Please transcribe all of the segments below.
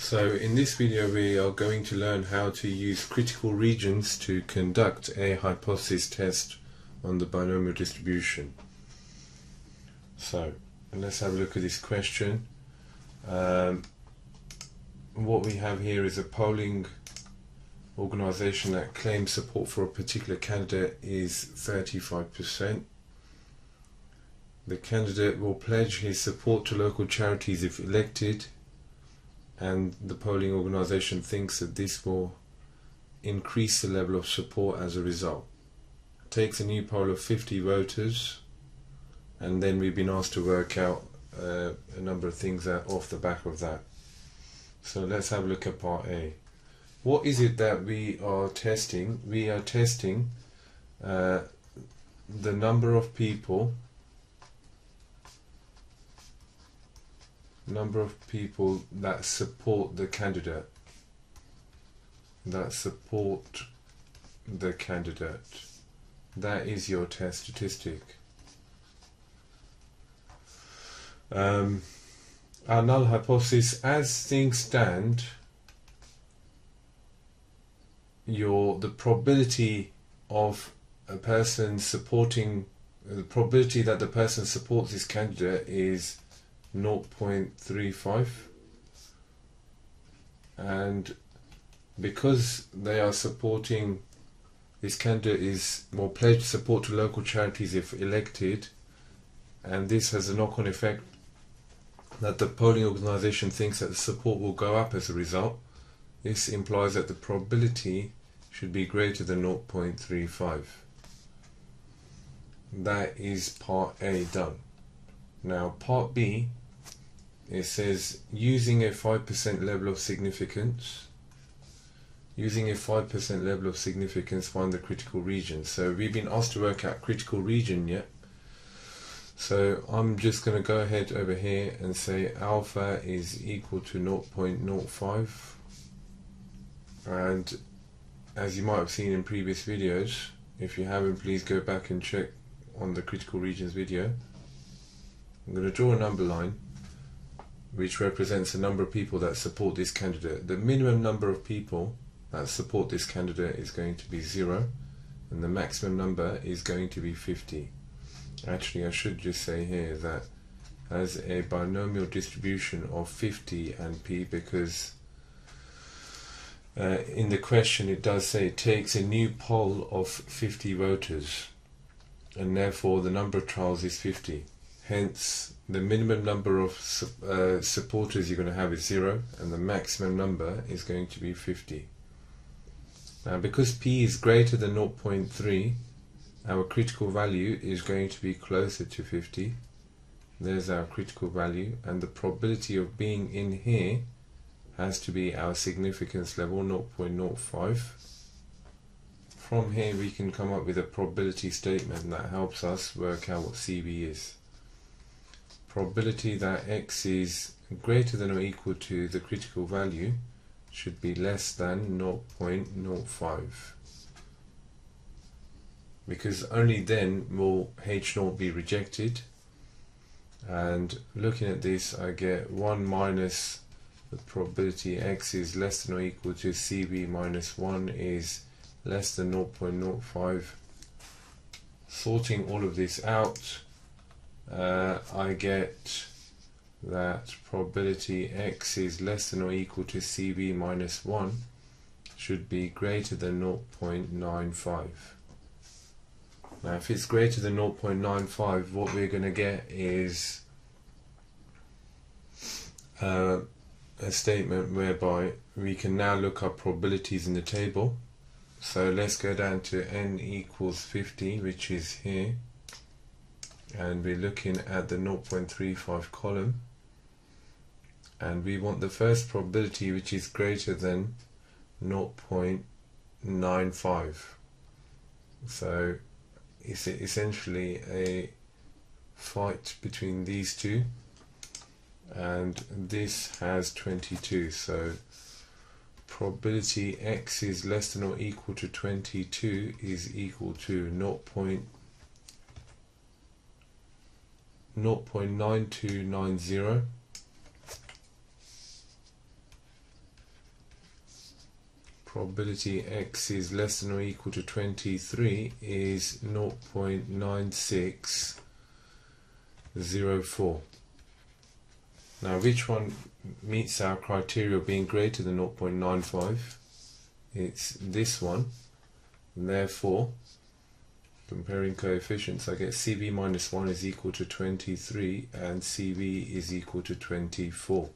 So in this video we are going to learn how to use critical regions to conduct a hypothesis test on the binomial distribution. So let's have a look at this question. What we have here is a polling organization that claims support for a particular candidate is 35%. The candidate will pledge his support to local charities if elected, and the polling organization thinks that this will increase the level of support as a result. Takes a new poll of 50 voters, and then we've been asked to work out a number of things off the back of that. So let's have a look at part A. What is it that we are testing? We are testing the number of people that support the candidate. That is your test statistic. Our null hypothesis, as things stand, the probability of a person supporting, the probability that the person supports this candidate is 0.35, and because they are supporting this candidate will pledge support to local charities if elected, and this has a knock-on effect that the polling organization thinks that the support will go up as a result. This implies that the probability should be greater than 0.35. That is part A done. Now part B, it says using a 5% level of significance. Find the critical region. So we've been asked to work out critical region yet. So I'm just going to go ahead over here and say alpha is equal to 0.05, and as you might have seen in previous videos, if you haven't, please go back and check on the critical regions video. I'm going to draw a number line which represents the number of people that support this candidate. The minimum number of people that support this candidate is going to be 0, and the maximum number is going to be 50. Actually, I should just say here that as a binomial distribution of 50 and p, because in the question it does say it takes a new poll of 50 voters, and therefore the number of trials is 50. Hence, the minimum number of supporters you're going to have is 0, and the maximum number is going to be 50. Now, because p is greater than 0.3, our critical value is going to be closer to 50. There's our critical value, and the probability of being in here has to be our significance level, 0.05. From here we can come up with a probability statement that helps us work out what CB is. Probability that x is greater than or equal to the critical value should be less than 0.05. because only then will H0 be rejected. And looking at this, I get 1 minus the probability x is less than or equal to CB minus 1 is less than 0.05. Sorting all of this out, I get that probability x is less than or equal to CB minus 1 should be greater than 0.95. Now, if it's greater than 0.95, what we're going to get is a statement whereby we can now look up probabilities in the table. So let's go down to n equals 50, which is here, and we're looking at the 0.35 column, and we want the first probability which is greater than 0.95. So it's essentially a fight between these two, and this has 22, so probability x is less than or equal to 22 is equal to 0.9290 probability x is less than or equal to 23 is 0.9604. Now, which one meets our criteria of being greater than 0.95? It's this one, and therefore, comparing coefficients, I get CV minus 1 is equal to 23 and CV is equal to 24.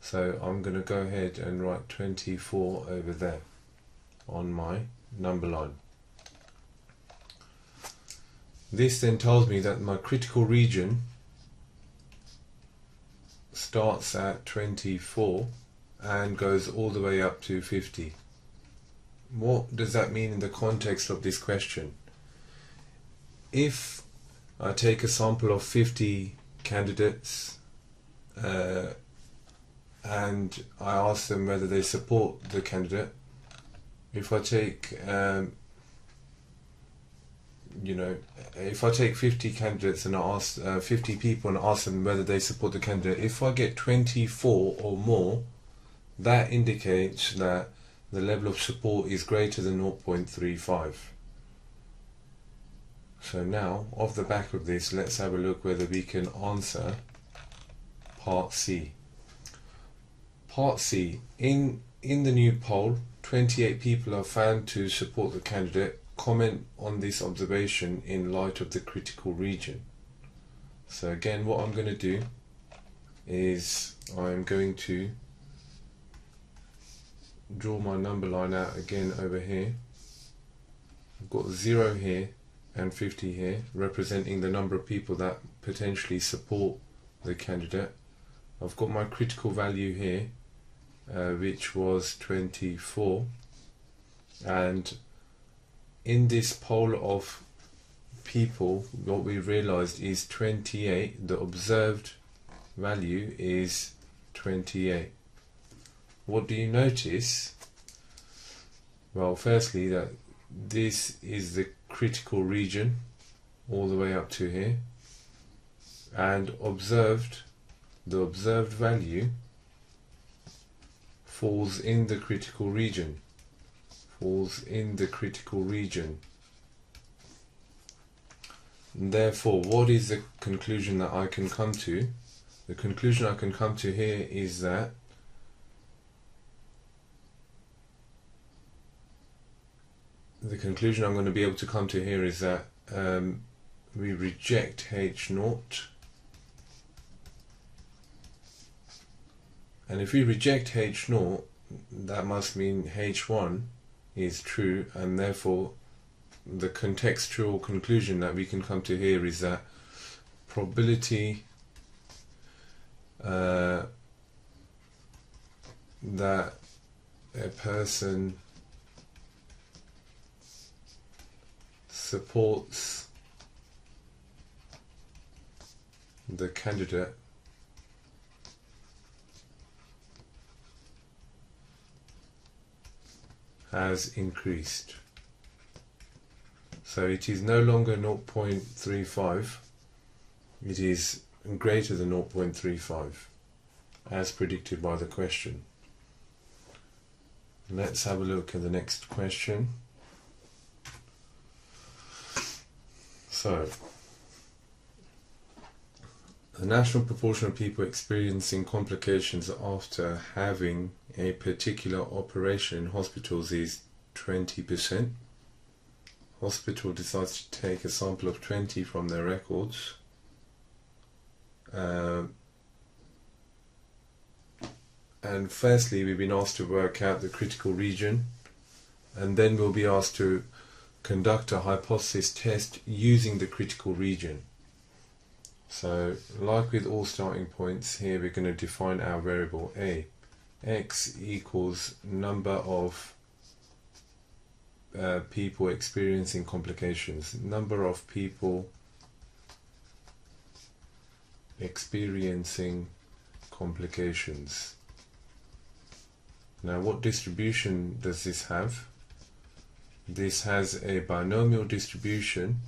So I'm going to go ahead and write 24 over there on my number line. This then tells me that my critical region starts at 24 and goes all the way up to 50. What does that mean in the context of this question? If I take a sample of 50 candidates and I ask them whether they support the candidate, if I take if I take 50 candidates and I ask 50 people and ask them whether they support the candidate, if I get 24 or more, that indicates that the level of support is greater than 0.35. So now, off the back of this, let's have a look whether we can answer part C. Part C, in the new poll, 28 people are found to support the candidate. Comment on this observation in light of the critical region. So again, what I'm going to do is I'm going to draw my number line out again over here. I've got 0 here and 50 here, representing the number of people that potentially support the candidate. I've got my critical value here, which was 24, and in this poll of people, what we realized is 28, the observed value is 28. What do you notice? Well, firstly, that this is the critical region all the way up to here, and the observed value falls in the critical region. And therefore, what is the conclusion that I can come to? The conclusion I can come to here is that we reject H0, and if we reject H0, that must mean H1 is true, and therefore the contextual conclusion that we can come to here is that probability that a person supports the candidate has increased. So it is no longer 0.35, it is greater than 0.35 as predicted by the question. Let's have a look at the next question. So, the national proportion of people experiencing complications after having a particular operation in hospitals is 20%. Hospital decides to take a sample of 20 from their records. And firstly, we've been asked to work out the critical region, and then we'll be asked to conduct a hypothesis test using the critical region. So, like with all starting points, here we're going to define our variable a. X equals number of people experiencing complications. Number of people experiencing complications. Now, what distribution does this have? This has a binomial distribution.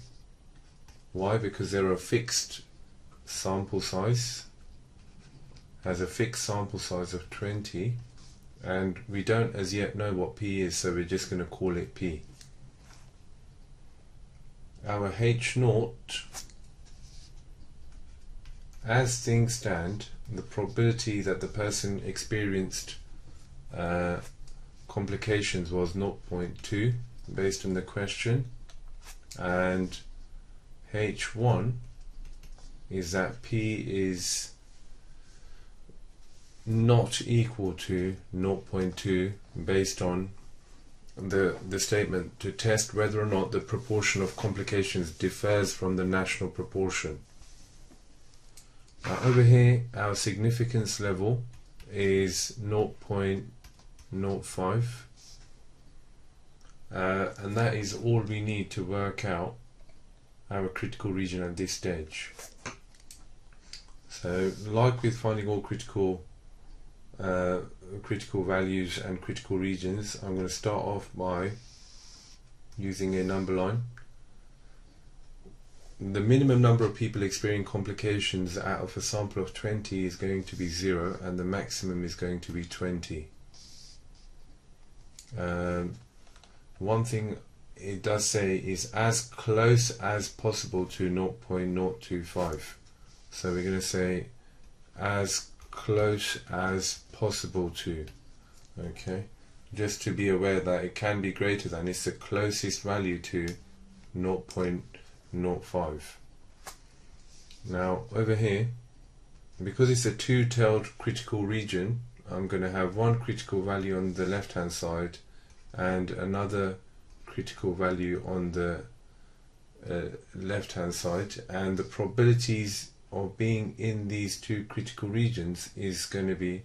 Why? Because there are fixed sample size, has a fixed sample size of 20, and we don't as yet know what P is, so we're just going to call it P. Our H0, as things stand, the probability that the person experienced complications was 0.2 based on the question, and H1 is that P is not equal to 0.2 based on the statement to test whether or not the proportion of complications differs from the national proportion. Now over here our significance level is 0.05, and that is all we need to work out our critical region at this stage. So like with finding all critical values and critical regions, I'm going to start off by using a number line. The minimum number of people experiencing complications out of a sample of 20 is going to be 0, and the maximum is going to be 20. One thing it does say is as close as possible to 0.025. So we're going to say as close as possible to, okay, just to be aware that it can be greater than, it's the closest value to 0.05. Now over here, because it's a two-tailed critical region, I'm going to have one critical value on the left hand side and another critical value on the left hand side, and the probabilities of being in these two critical regions is going to be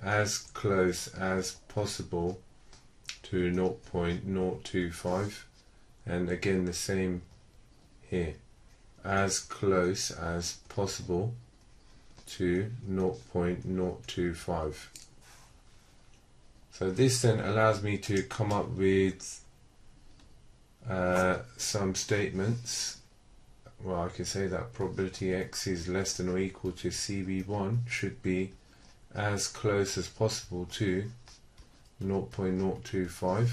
as close as possible to 0.025, and again the same here, as close as possible to 0.025. So this then allows me to come up with some statements. Well, I can say that probability x is less than or equal to CB1 should be as close as possible to 0.025,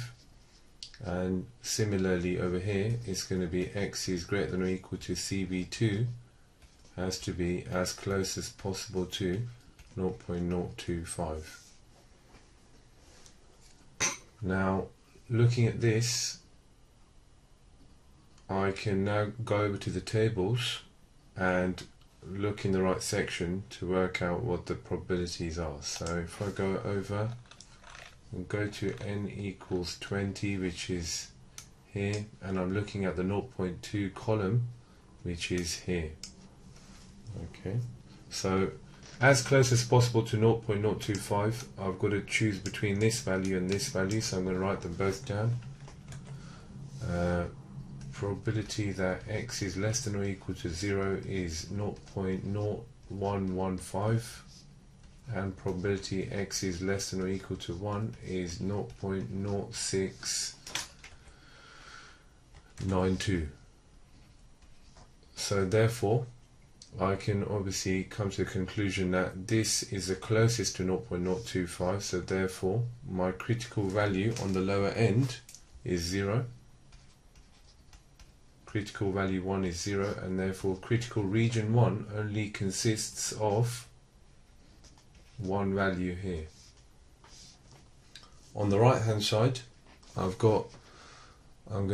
and similarly over here it's going to be x is greater than or equal to CB2 has to be as close as possible to 0.025. Now looking at this, I can now go over to the tables and look in the right section to work out what the probabilities are. So if I go over and go to n equals 20, which is here, and I'm looking at the 0.2 column, which is here. Okay, so as close as possible to 0.025, I've got to choose between this value and this value, so I'm going to write them both down. Probability that x is less than or equal to 0 is 0.0115, and probability x is less than or equal to 1 is 0.0692. So therefore I can obviously come to the conclusion that this is the closest to 0.025, so therefore my critical value on the lower end is 0. Critical value 1 is 0, and therefore critical region 1 only consists of one value here. On the right hand side, I'm going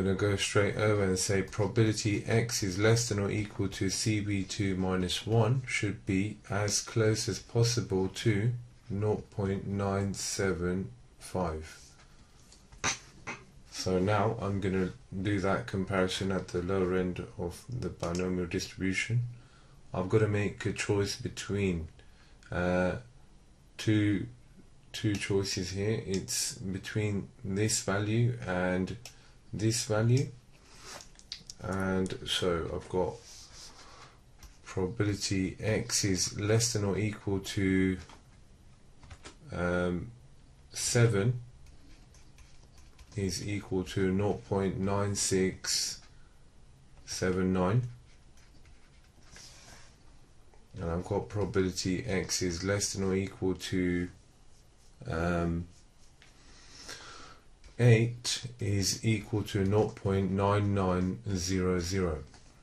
to go straight over and say probability x is less than or equal to CB2 minus 1 should be as close as possible to 0.975. So now I'm going to do that comparison at the lower end of the binomial distribution. I've got to make a choice between two choices here. It's between this value and this value, and so I've got probability x is less than or equal to 7 is equal to 0.9679, and I've got probability x is less than or equal to 8 is equal to 0.9900.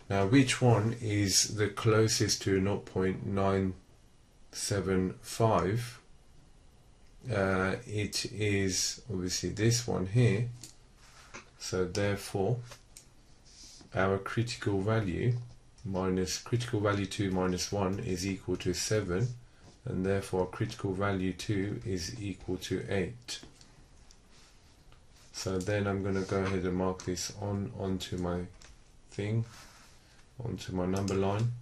Now, which one is the closest to 0.975? It is obviously this one here. So therefore, our critical value minus critical value 2 minus 1 is equal to 7, and therefore critical value 2 is equal to 8. So then I'm going to go ahead and mark this onto my thing, onto my number line,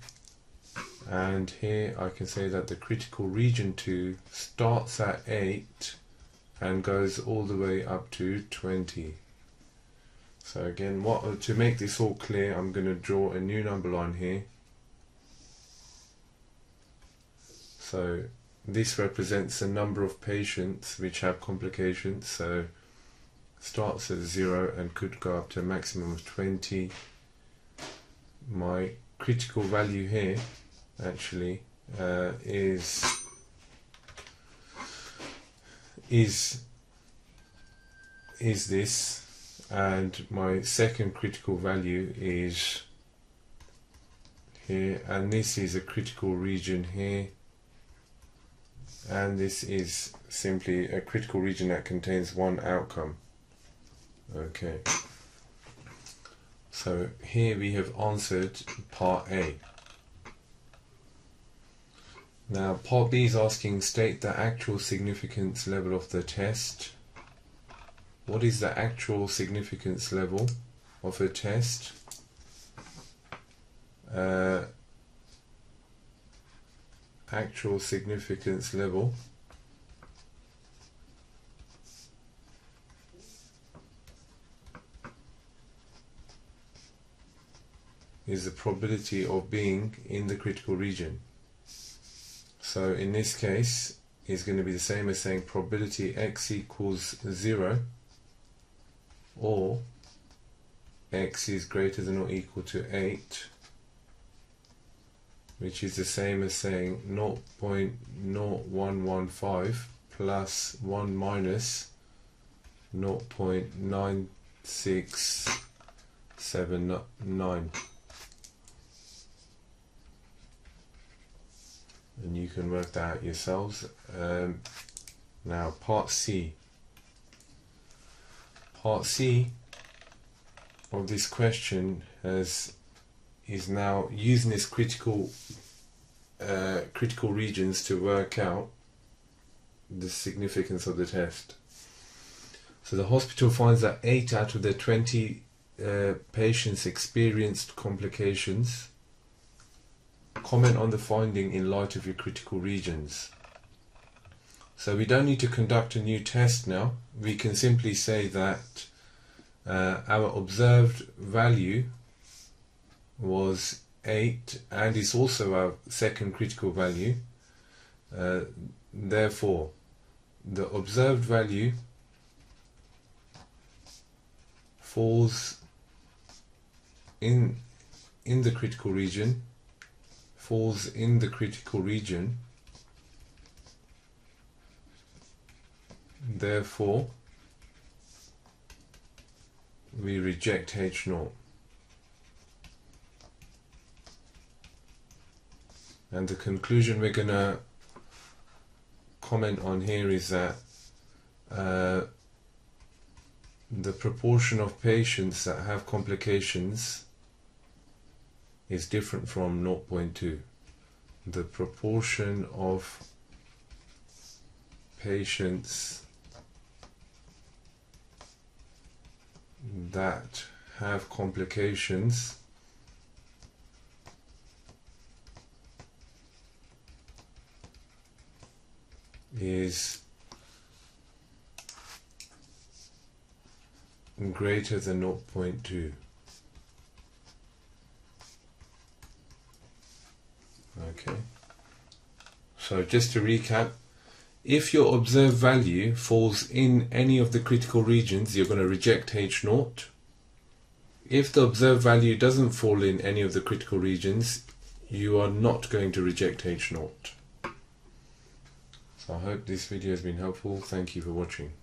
and here I can say that the critical region 2 starts at 8 and goes all the way up to 20. So again, to make this all clear, I'm going to draw a new number line here. So this represents the number of patients which have complications, so starts at 0 and could go up to a maximum of 20. My critical value here actually is this, and my second critical value is here, and this is a critical region here, and this is simply a critical region that contains one outcome. Okay, so here we have answered part A. Now part B is asking, state the actual significance level of the test. What is the actual significance level of a test? Actual significance level is the probability of being in the critical region. So in this case, it's going to be the same as saying probability x equals 0, or x is greater than or equal to 8, which is the same as saying 0.0115 plus 1 minus 0.9679. And you can work that out yourselves. Now part C. Part C of this question is now using this critical regions to work out the significance of the test. So the hospital finds that 8 out of the 20 patients experienced complications. Comment on the finding in light of your critical regions. So we don't need to conduct a new test now. We can simply say that our observed value was 8 and is also our second critical value. Therefore, the observed value falls in the critical region. Therefore, we reject H0. And the conclusion we're going to comment on here is that the proportion of patients that have complications is different from 0.2. The proportion of patients that have complications is greater than 0.2. Okay, so just to recap, if your observed value falls in any of the critical regions, you're going to reject H0. If the observed value doesn't fall in any of the critical regions, you are not going to reject H0. So I hope this video has been helpful. Thank you for watching.